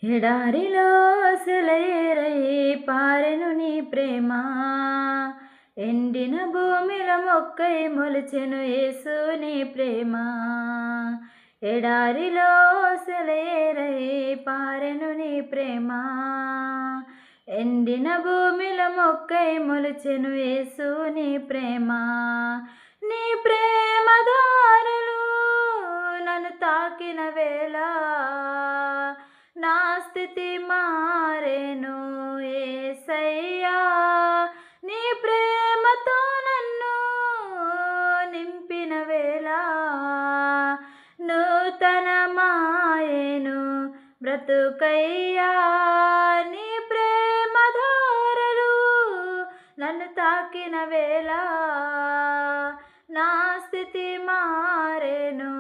ఎడారిలో సెలయేరై పారెను నీ ప్రేమ, ఎండిన భూమిలో మొక్కై మొలిచెను యేసు నీ ప్రేమ. ఎడారిలో సెలయేరై పారెను నీ ప్రేమ, ఎండిన భూమిలో మొక్కై మొలిచెను యేసు నీ ప్రేమ. నీ ప్రేమ దారులు నన్ను తాకిన వేళ నా స్థితి మారేను యేసయ్యా. నీ ప్రేమతో నన్ను నింపిన వేళ నూతనమాయేను బ్రతుకయ్యా. నీ ప్రేమ ధారలు నన్ను తాకిన వేళ నా స్థితి మారేను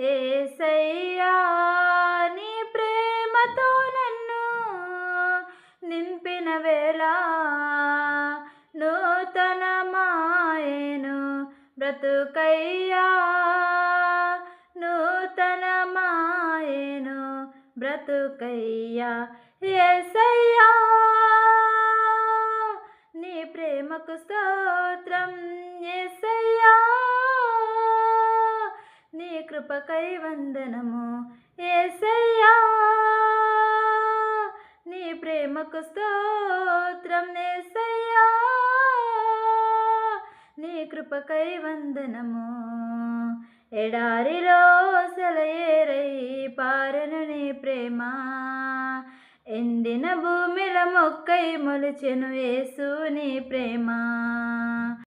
యేసయ్యా. నీ ప్రేమతో నన్ను నింపిన వేళ నూతనమాయేను బ్రతుకయ్యా. నూతనమాయేను బ్రతుకయ్యా. యేసయ్యా నీ ప్రేమకు స్తోత్రం, యేసయ్యా నీ కృపకై వందనము, యేసయ్యా నీ ప్రేమకు స్తోత్రం, యేసయ్యా నీ కృపకై వందనము. ఎడారిలో సెలయేరై పారెను నీ ప్రేమ, ఎండిన భూమిలో మొక్కై మొలిచెను యేసు నీ ప్రేమ.